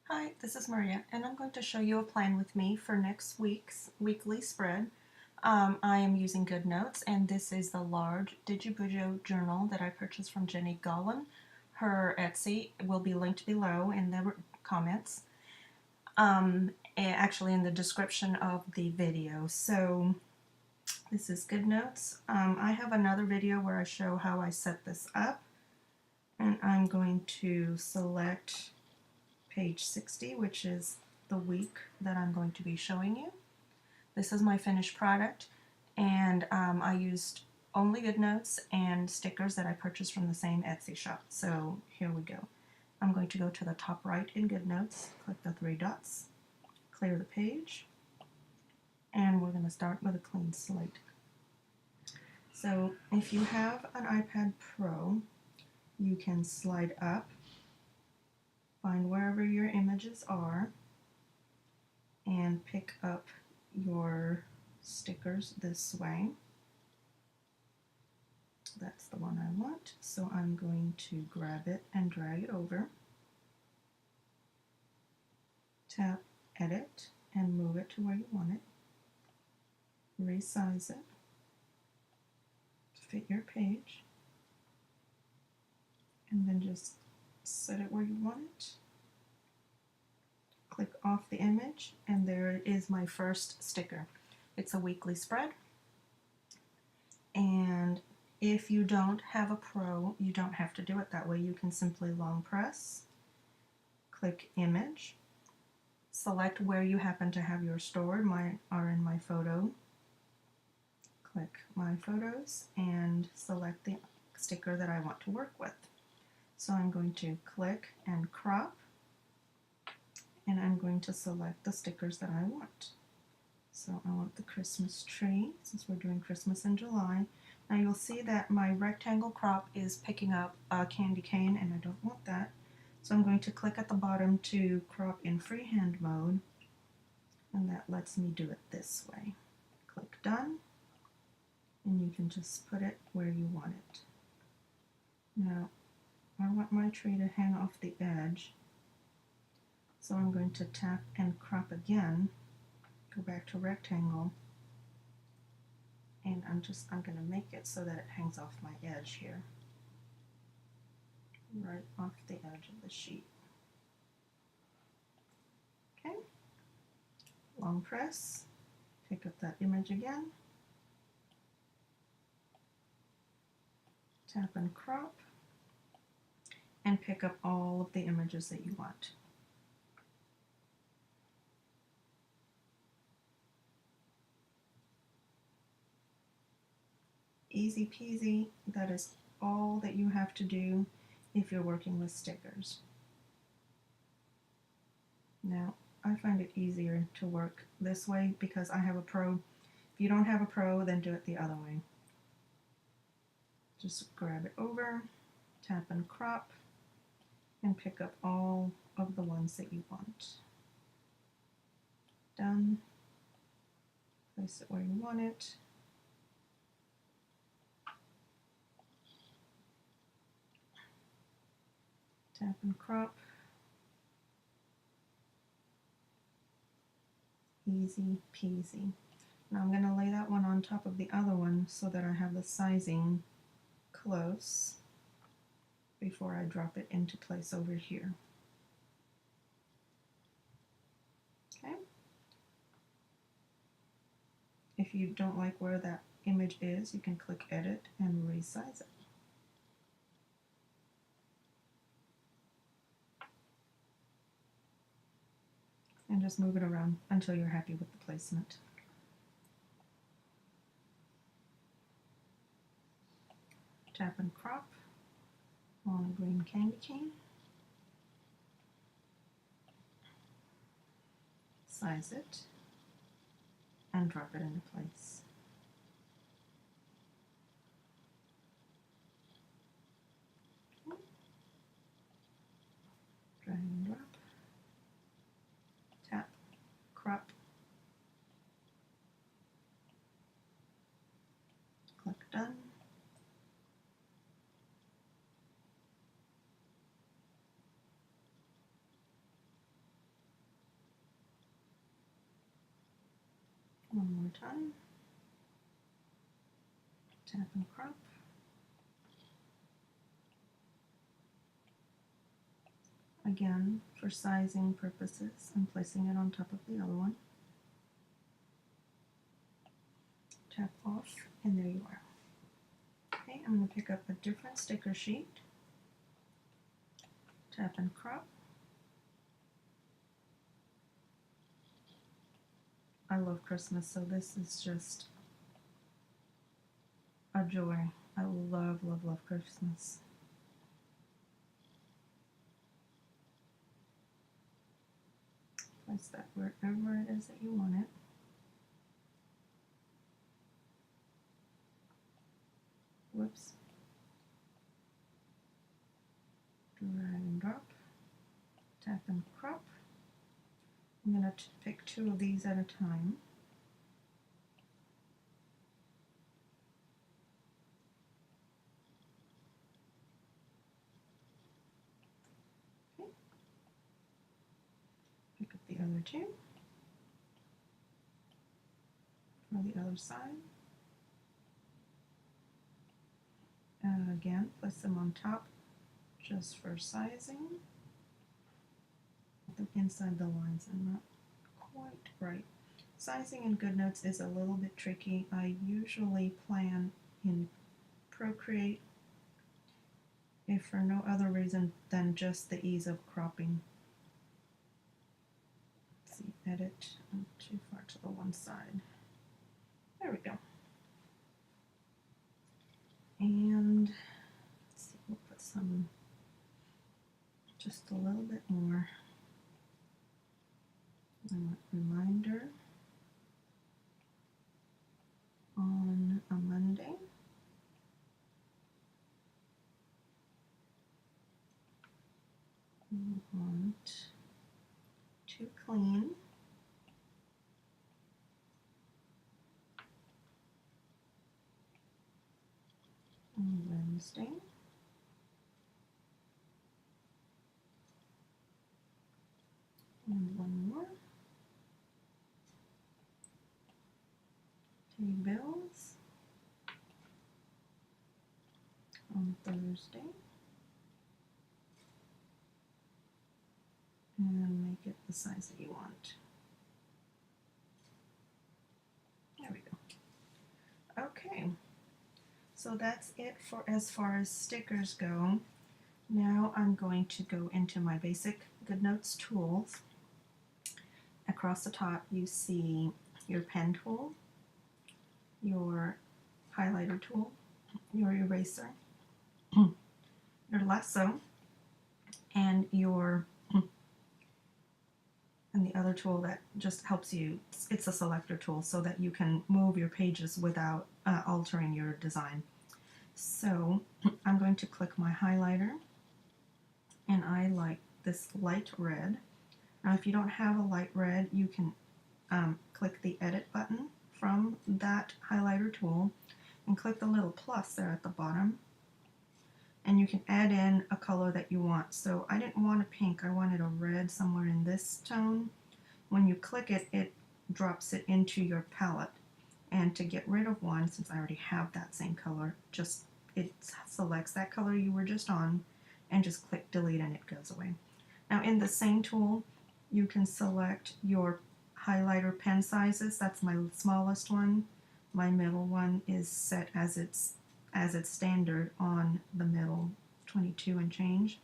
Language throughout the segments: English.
Hi, this is Maria, and I'm going to show you a plan with me for next week's weekly spread. I am using Goodnotes, and this is the large Digibujo journal that I purchased from Jenny Gollan. Her Etsy will be linked below in the comments, actually in the description of the video. So this is Goodnotes. I have another video where I show how I set this up, and I'm going to select page 60, which is the week that I'm going to be showing you. This is my finished product, and I used only Goodnotes and stickers that I purchased from the same Etsy shop. So here we go. I'm going to go to the top right in Goodnotes, click the three dots, clear the page, and we're going to start with a clean slate. So if you have an iPad Pro, you can slide up, find wherever your images are, and pick up your stickers this way. That's the one I want, so I'm going to grab it and drag it over. Tap Edit and move it to where you want it. Resize it to fit your page, and then just set it where you want it. Click off the image, and there is my first sticker. It's a weekly spread, and if you don't have a Pro, you don't have to do it that way. You can simply long press, click Image, select where you happen to have yours stored. Mine are in my photo. Click My Photos and select the sticker that I want to work with. So I'm going to click and crop, and I'm going to select the stickers that I want. So I want the Christmas tree, since we're doing Christmas in July. Now you'll see that my rectangle crop is picking up a candy cane, and I don't want that. So I'm going to click at the bottom to crop in freehand mode, and that lets me do it this way. Click Done, and you can just put it where you want it. Now, I want my tree to hang off the edge, so I'm going to tap and crop again, go back to rectangle, and I'm going to make it so that it hangs off my edge here, right off the edge of the sheet. Okay, long press, pick up that image again, tap and crop, and pick up all of the images that you want. Easy peasy. That is all that you have to do if you're working with stickers. Now, I find it easier to work this way because I have a Pro. If you don't have a Pro, then do it the other way. Just grab it over, tap and crop, and pick up all of the ones that you want. Done. Place it where you want it. Tap and crop. Easy peasy. Now I'm going to lay that one on top of the other one so that I have the sizing close before I drop it into place over here. Okay. If you don't like where that image is, you can click Edit and resize it. And just move it around until you're happy with the placement. Tap and crop on a green candy cane. Size it and drop it into place. Okay. Drag and drop. Tap, crop, click Done. One more time. Tap and crop. Again, for sizing purposes, I'm placing it on top of the other one. Tap off, and there you are. Okay, I'm going to pick up a different sticker sheet. Tap and crop. I love Christmas, so this is just a joy. I love, love, love Christmas. Place that wherever it is that you want it. Whoops. Drag and drop. Tap and crop. I'm going to pick 2 of these at a time. Okay. Pick up the other 2 for the other side. And again, place them on top just for sizing. Them inside the lines are not quite right. Sizing in Goodnotes is a little bit tricky. I usually plan in Procreate, if for no other reason than just the ease of cropping. Let's see, edit, I'm too far to the one side. There we go. And let's see, we'll put some, just a little bit more. Reminder on a Monday. We want to clean. On Wednesday. And one more. Pay bills on Thursday. And make it the size that you want. There we go. Okay. So that's it for as far as stickers go. Now I'm going to go into my basic Goodnotes tools. Across the top you see your pen tool, your highlighter tool, your eraser, your lasso, and the other tool that just helps you, it's a selector tool so that you can move your pages without altering your design. So I'm going to click my highlighter, and I like this light red. Now if you don't have a light red, you can click the edit button from that highlighter tool and click the little plus there at the bottom, and you can add in a color that you want. So I didn't want a pink, I wanted a red somewhere in this tone. When you click it, it drops it into your palette. And to get rid of one, since I already have that same color, just it selects that color you were just on and just click delete and it goes away. Now in the same tool, you can select your highlighter pen sizes. That's my smallest one. My middle one is set as its standard on the middle, 22 and change.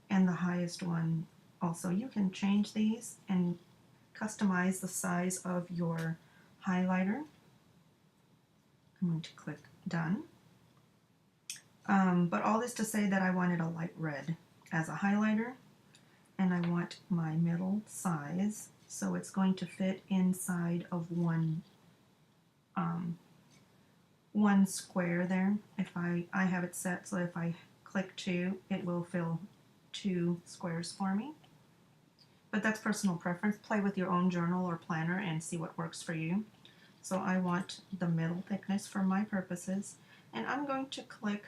And the highest one also. You can change these and customize the size of your highlighter. I'm going to click done. But all this to say that I wanted a light red as a highlighter, and I want my middle size, so it's going to fit inside of one square there. If I have it set so if I click 2, it will fill 2 squares for me. But that's personal preference. Play with your own journal or planner and see what works for you. So I want the middle thickness for my purposes, and I'm going to click,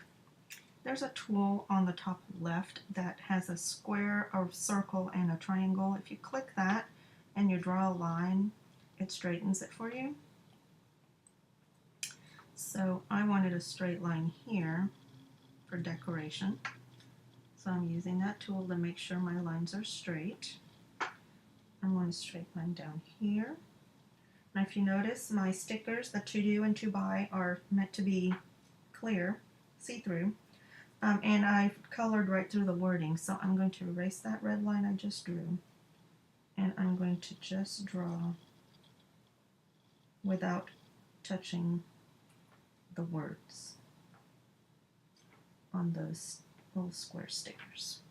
there's a tool on the top left that has a square, a circle, and a triangle. If you click that and you draw a line, it straightens it for you. So I wanted a straight line here for decoration. So I'm using that tool to make sure my lines are straight. I want a straight line down here. And if you notice, my stickers, the to do and to buy, are meant to be clear, see-through. And I've colored right through the wording, so I'm going to erase that red line I just drew. And I'm going to just draw without touching the words on those little square stickers.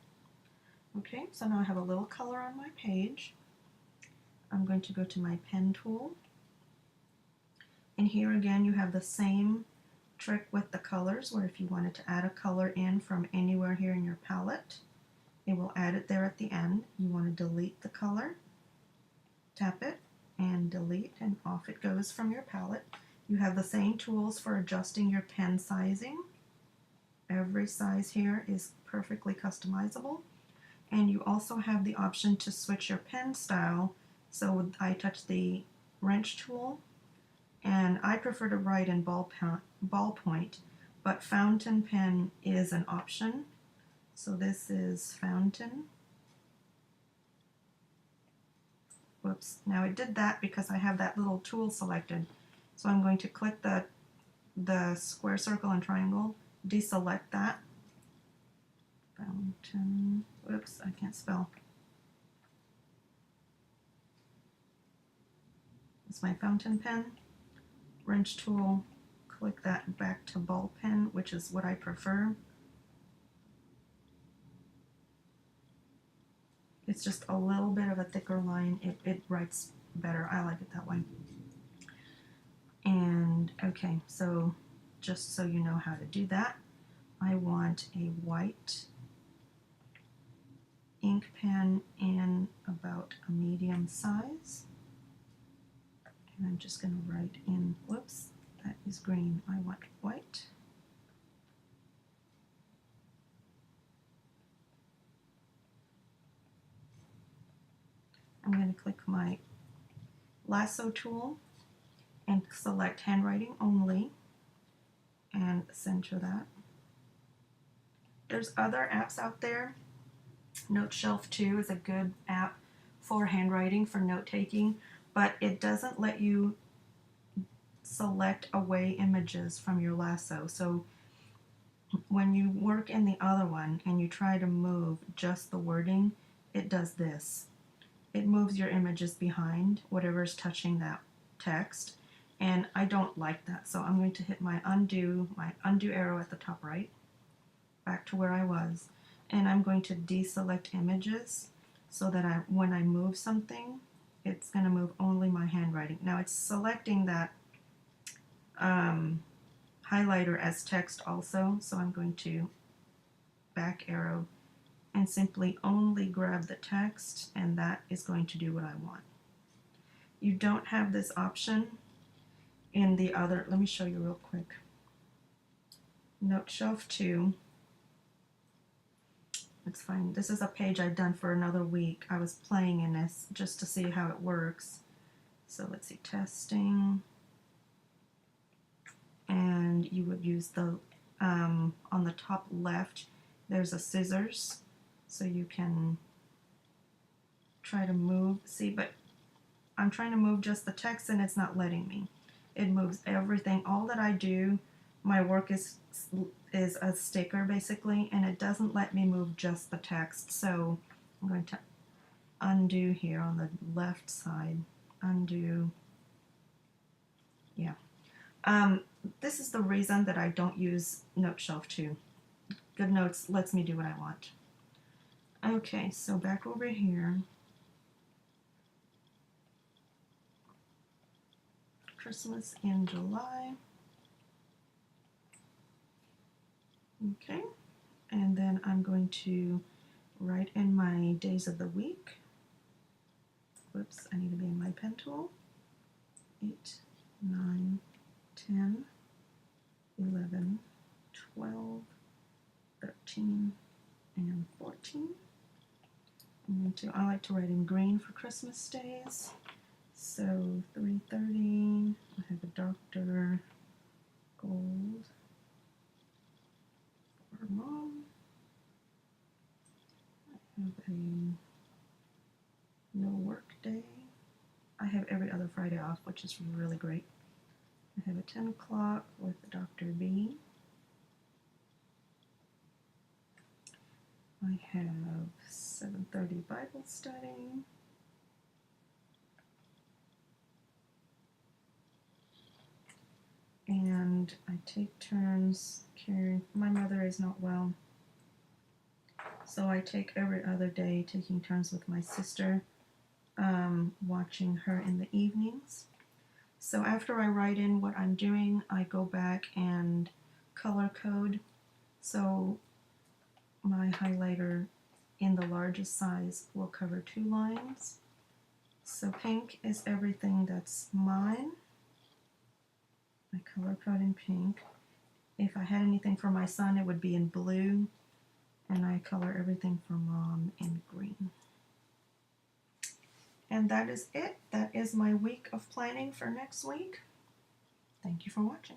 Okay, so now I have a little color on my page. I'm going to go to my pen tool. And here again you have the same trick with the colors, where if you wanted to add a color in from anywhere here in your palette, it will add it there at the end. You want to delete the color, tap it, and delete, and off it goes from your palette. You have the same tools for adjusting your pen sizing. Every size here is perfectly customizable. And you also have the option to switch your pen style. So I touch the wrench tool, and I prefer to write in ballpoint, but fountain pen is an option. So this is fountain. Whoops, now it did that because I have that little tool selected. So I'm going to click the square, circle, and triangle, deselect that. Fountain, whoops, I can't spell. It's my fountain pen. Wrench tool, click that back to ball pen, which is what I prefer. It's just a little bit of a thicker line. It writes better. I like it that way. And okay, so just so you know how to do that, I want a white ink pen in about a medium size. And I'm just going to write in, whoops, that is green. I want white. I'm going to click my lasso tool and select handwriting only and center that. There's other apps out there. Note Shelf 2 is a good app for handwriting, for note taking, but it doesn't let you select away images from your lasso. So when you work in the other one and you try to move just the wording, it does this. It moves your images behind whatever's touching that text, and I don't like that. So I'm going to hit my undo arrow at the top right, back to where I was, and I'm going to deselect images so that when I move something, it's going to move only my handwriting. Now it's selecting that highlighter as text also, so I'm going to back arrow and simply only grab the text, and that is going to do what I want. You don't have this option in the other, let me show you real quick. Note Shelf 2, it's fine. This is a page I've done for another week. I was playing in this just to see how it works. So let's see, testing, and you would use the, on the top left, there's a scissors, so you can try to move, see, but I'm trying to move just the text and it's not letting me. It moves everything. All that I do, my work is a sticker basically, and it doesn't let me move just the text. So I'm going to undo here on the left side. Undo. Yeah. This is the reason that I don't use Note Shelf 2. Goodnotes lets me do what I want. Okay, so back over here. Christmas in July. Okay, and then I'm going to write in my days of the week. Whoops, I need to be in my pen tool. 8, 9, 10, 11, 12, 13, and 14. I like to write in green for Christmas days. So 3:30, I have a doctor gold for mom. I have a no work day. I have every other Friday off, which is really great. I have a 10 o'clock with Dr. B. I have 7:30 Bible study. And I take turns caring. My mother is not well, so I take every other day taking turns with my sister, watching her in the evenings. So after I write in what I'm doing, I go back and color code. So my highlighter in the largest size will cover 2 lines. So pink is everything that's mine. I color code in pink. If I had anything for my son, it would be in blue. And I color everything for mom in green. And that is it. That is my week of planning for next week. Thank you for watching.